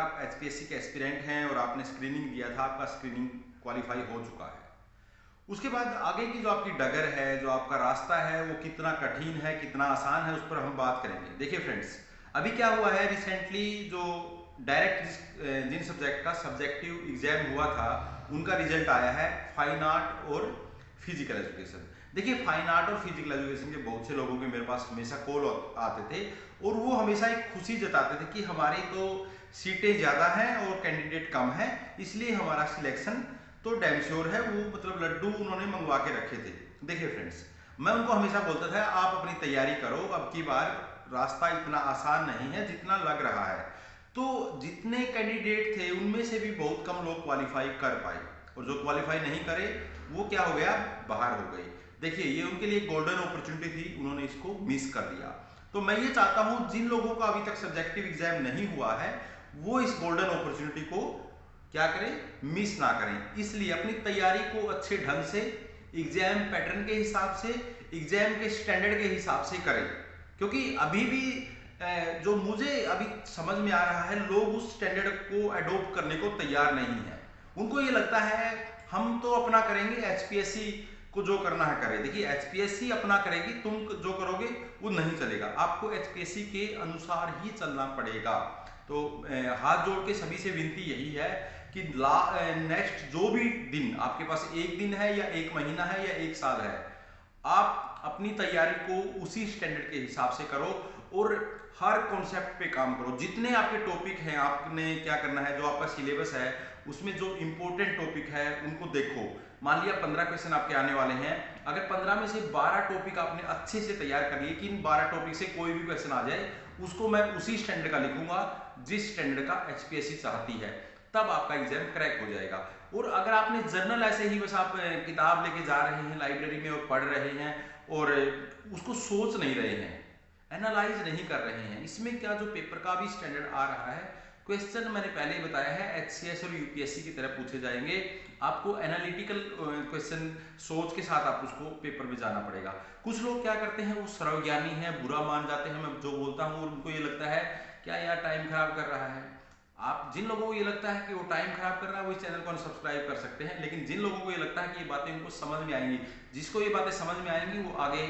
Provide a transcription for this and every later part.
आप एचपीएससी के एस्पिरेंट हैं और आपने स्क्रीनिंग दिया था, आपका स्क्रीनिंग क्वालिफाई हो चुका है, उसके बाद आगे की जो आपकी डगर है, जो आपका रास्ता है, वो कितना कठिन है, कितना आसान है, उस पर हम बात करेंगे। देखिए फ्रेंड्स, अभी क्या हुआ है, रिसेंटली जो डायरेक्ट जिन सब्जेक्ट का सब्जेक्टिव एग्जाम हुआ था उनका रिजल्ट आया है, फाइन आर्ट और फिजिकल एजुकेशन। देखिए, फाइन आर्ट और फिजिकल एजुकेशन के बहुत से लोगों के मेरे पास हमेशा कॉल आते थे और वो हमेशा एक खुशी जताते थे कि हमारी तो सीटें ज़्यादा हैं और कैंडिडेट कम है, इसलिए हमारा सिलेक्शन तो डैम श्योर है। वो मतलब लड्डू उन्होंने मंगवा के रखे थे। देखिए फ्रेंड्स, मैं उनको हमेशा बोलता था आप अपनी तैयारी करो, अब की बार रास्ता इतना आसान नहीं है जितना लग रहा है। तो जितने कैंडिडेट थे उनमें से भी बहुत कम लोग क्वालिफाई कर पाए और जो क्वालिफाई नहीं करे वो क्या हो गया, बाहर हो गई। देखिए, ये उनके लिए गोल्डन अपॉर्चुनिटी थी, उन्होंने इसको मिस कर दिया। तो मैं ये चाहता हूं जिन लोगों का अभी तक सब्जेक्टिव एग्जाम नहीं हुआ है वो इस गोल्डन अपॉर्चुनिटी को क्या करें, मिस ना करें। इसलिए अपनी तैयारी को अच्छे ढंग से एग्जाम पैटर्न के हिसाब से, एग्जाम के स्टैंडर्ड के हिसाब से करें, क्योंकि अभी भी जो मुझे अभी समझ में आ रहा है, लोग उस स्टैंडर्ड को अडॉप्ट करने को तैयार नहीं है। उनको ये लगता है हम तो अपना करेंगे, एचपीएससी को जो करना है करे। देखिए, एचपीएससी अपना करेगी, तुम जो करोगे वो नहीं चलेगा, आपको एचपीएससी के अनुसार ही चलना पड़ेगा। तो हाथ जोड़ के सभी से विनती यही है कि नेक्स्ट जो भी दिन आपके पास, एक दिन है या एक महीना है या एक साल है, आप अपनी तैयारी को उसी स्टैंडर्ड के हिसाब से करो और हर कॉन्सेप्ट पे काम करो। जितने आपके टॉपिक हैं, आपने क्या करना है, जो आपका सिलेबस है उसमें जो इंपॉर्टेंट टॉपिक है उनको देखो। मान लिया 15 क्वेश्चन आपके आने वाले हैं, अगर 15 में से 12 टॉपिक आपने अच्छे से तैयार कर लिए कि इन 12 टॉपिक से कोई भी क्वेश्चन आ जाए उसको मैं उसी स्टैंडर्ड का लिखूंगा जिस स्टैंडर्ड का एचपीएससी चाहती है, तब आपका एग्जाम क्रैक हो जाएगा। और अगर आपने जर्नल ऐसे ही बस आप किताब लेके जा रहे हैं लाइब्रेरी में और पढ़ रहे हैं और उसको सोच नहीं रहे हैं, एनालाइज नहीं कर रहे हैं, इसमें क्या जो पेपर का भी स्टैंडर्ड आ रहा है, क्वेश्चन मैंने पहले ही बताया है एचसीएस और यूपीएससी की तरह पूछे जाएंगे। आपको एनालिटिकल क्वेश्चन सोच के साथ आप उसको पेपर में जाना पड़ेगा। कुछ लोग क्या करते हैं, वो सर्वज्ञानी है, बुरा मान जाते हैं मैं जो बोलता हूँ, और उनको ये लगता है क्या यार टाइम खराब कर रहा है। आप जिन लोगों को ये लगता है कि वो टाइम खराब कर रहा है वो इस चैनल को अनसब्सक्राइब कर सकते हैं, लेकिन जिन लोगों को ये लगता है कि ये बातें उनको समझ में आएंगी, जिसको ये बातें समझ में आएंगी वो आगे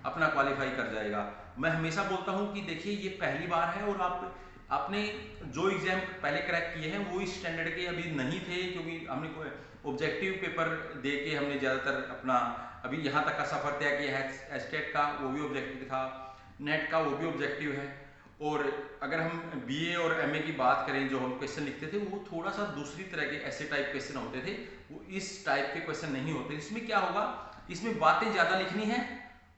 अपना क्वालिफाई कर जाएगा। मैं हमेशा बोलता हूँ कि देखिए, ये पहली बार है और आपने जो एग्जाम पहले क्रैक किए हैं वो इस स्टैंडर्ड के अभी नहीं थे, क्योंकि हमने कोई ऑब्जेक्टिव पेपर दे के हमने ज़्यादातर अपना अभी यहाँ तक का सफ़र तय किया है। एस्टेट का वो भी ऑब्जेक्टिव था, नेट का वो भी ऑब्जेक्टिव है, और अगर हम बीए और एमए की बात करें, जो हम क्वेश्चन लिखते थे वो थोड़ा सा दूसरी तरह के ऐसे टाइप क्वेश्चन होते थे, वो इस टाइप के क्वेश्चन नहीं होते। इसमें क्या होगा, इसमें बातें ज़्यादा लिखनी है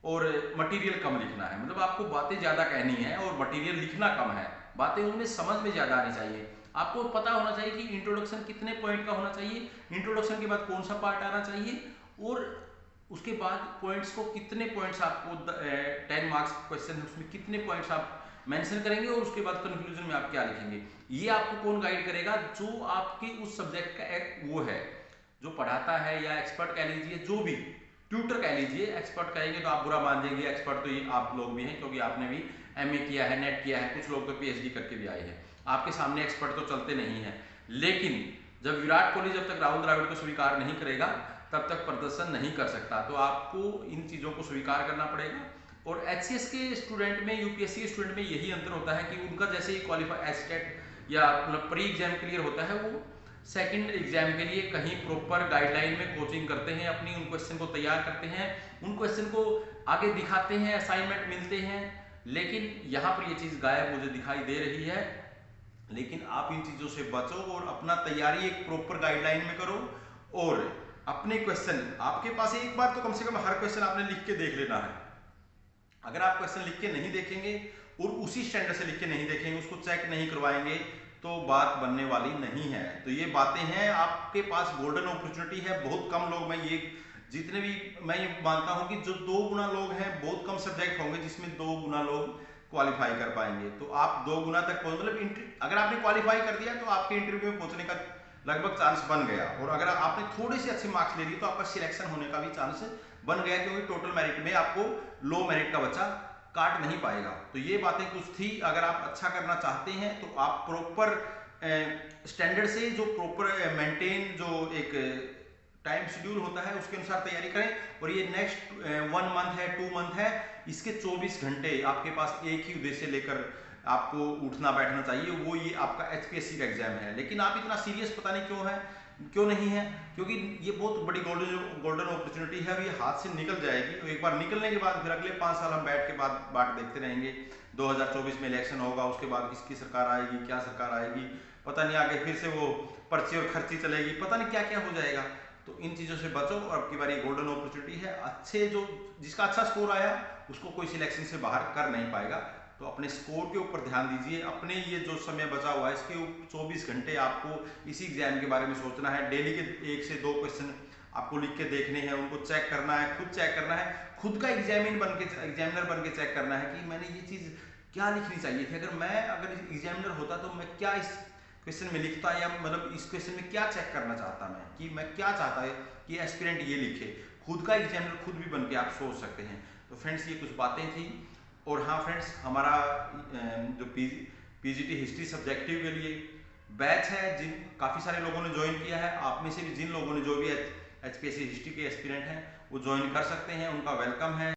और मटेरियल कम लिखना है, मतलब आपको बातें ज़्यादा कहनी है और मटेरियल लिखना कम है। बातें उनमें समझ में ज़्यादा आनी चाहिए। आपको पता होना चाहिए कि इंट्रोडक्शन कितने पॉइंट का होना चाहिए, इंट्रोडक्शन के बाद कौन सा पार्ट आना चाहिए, और उसके बाद पॉइंट्स को कितने पॉइंट्स आपको 10 मार्क्स क्वेश्चन है उसमें कितने पॉइंट्स आप मेंशन करेंगे, और उसके बाद कंक्लूजन में आप क्या लिखेंगे। ये आपको कौन गाइड करेगा, जो आपके उस सब्जेक्ट का एक वो है, जो पढ़ाता है, या एक्सपर्ट कह लीजिए, जो भी ट्यूटर कह लीजिए। एक्सपर्ट कहेंगे तो आप बुरा मान जाएंगे, एक्सपर्ट तो ये आप लोग भी हैं क्योंकि आपने भी एमए किया है, नेट किया है, कुछ लोग तो पीएचडी करके भी आए हैं। आपके सामने एक्सपर्ट तो चलते नहीं हैं, लेकिन जब विराट कोहली जब तक राहुल द्रविड़ को स्वीकार नहीं करेगा तब तक प्रदर्शन नहीं कर सकता। तो आपको इन चीज़ों को स्वीकार करना पड़ेगा। और एचसीएस के स्टूडेंट में, यूपीएससी के स्टूडेंट में यही अंतर होता है कि उनका जैसे ही क्वालिफाई एस्टेट या मतलब प्री एग्जाम क्लियर होता है, वो सेकंड एग्जाम के लिए कहीं प्रॉपर गाइडलाइन में कोचिंग करते हैं, अपनी उन क्वेश्चन को तैयार करते हैं, उन क्वेश्चन को आगे दिखाते हैं, असाइनमेंट मिलते हैं। लेकिन यहाँ पर ये चीज़ गायब मुझे दिखाई दे रही है। लेकिन आप इन चीज़ों से बचो और अपना तैयारी एक प्रॉपर गाइडलाइन में करो, और अपने क्वेश्चन आपके पास एक बार तो कम से कम हर क्वेश्चन आपने लिख के देख लेना है। अगर आप क्वेश्चन लिख के नहीं देखेंगे और उसी स्टैंडर्ड से लिख के नहीं देखेंगे, उसको चेक नहीं करवाएंगे, तो बात बनने वाली नहीं है। तो ये बातें हैं, आपके पास गोल्डन अपॉर्चुनिटी है। बहुत कम लोग, मैं ये जितने भी मैं ये मानता हूं कि जो 2 गुना लोग हैं, बहुत कम सब्जेक्ट होंगे जिसमें 2 गुना लोग क्वालिफाई कर पाएंगे। तो आप 2 गुना तक पहुंच, मतलब अगर आपने क्वालिफाई कर दिया तो आपके इंटरव्यू में पहुंचने का लगभग चांस बन गया, और अगर आपने थोड़े से अच्छे मार्क्स ले लिए तो आपका सिलेक्शन होने का भी चांस बन गया, क्योंकि टोटल मेरिट में आपको लो मेरिट का बच्चा काट नहीं पाएगा। तो ये बातें कुछ थी। अगर आप अच्छा करना चाहते हैं तो आप प्रॉपर स्टैंडर्ड से जो प्रॉपर मेंटेन जो एक टाइम शेड्यूल होता है उसके अनुसार तैयारी करें। और ये नेक्स्ट 1 मंथ है, 2 मंथ है, इसके 24 घंटे आपके पास एक ही उद्देश्य लेकर आपको उठना बैठना चाहिए, वो ये आपका एचपीएससी का एग्जाम है। लेकिन आप इतना सीरियस पता नहीं क्यों नहीं है, क्योंकि ये बहुत बड़ी गोल्डन अपॉर्चुनिटी है और ये हाथ से निकल जाएगी। और एक बार निकलने के बाद फिर अगले 5 साल हम बैठ के बाट देखते रहेंगे। 2024 में इलेक्शन होगा, उसके बाद किसकी सरकार आएगी, क्या सरकार आएगी पता नहीं, आगे फिर से वो पर्ची और खर्ची चलेगी, पता नहीं क्या क्या हो जाएगा। तो इन चीज़ों से बचो और अब की बार ये गोल्डन अपॉर्चुनिटी है। जिसका अच्छा स्कोर आया उसको कोई सिलेक्शन से बाहर कर नहीं पाएगा। तो अपने स्कोर के ऊपर ध्यान दीजिए। अपने ये जो समय बचा हुआ है इसके 24 घंटे आपको इसी एग्जाम के बारे में सोचना है। डेली के 1 से 2 क्वेश्चन आपको लिख के देखने हैं, उनको चेक करना है, खुद चेक करना है, खुद का एग्जामिनर बन के चेक करना है कि मैंने ये चीज़ क्या लिखनी चाहिए थी। अगर एग्जामिनर होता तो मैं क्या इस क्वेश्चन में लिखता, या मतलब इस क्वेश्चन में क्या चेक करना चाहता मैं, कि मैं क्या चाहता है कि एस्पिरेंट ये लिखे। खुद का एग्जामिनर खुद भी बन के आप सोच सकते हैं। तो फ्रेंड्स ये कुछ बातें थी। और हाँ फ्रेंड्स, हमारा जो पीजीटी हिस्ट्री सब्जेक्टिव के लिए बैच है, जिन काफ़ी सारे लोगों ने ज्वाइन किया है, आप में से भी जिन लोगों ने जो भी एचपीएससी हिस्ट्री के एस्पिरेंट हैं वो ज्वाइन कर सकते हैं, उनका वेलकम है।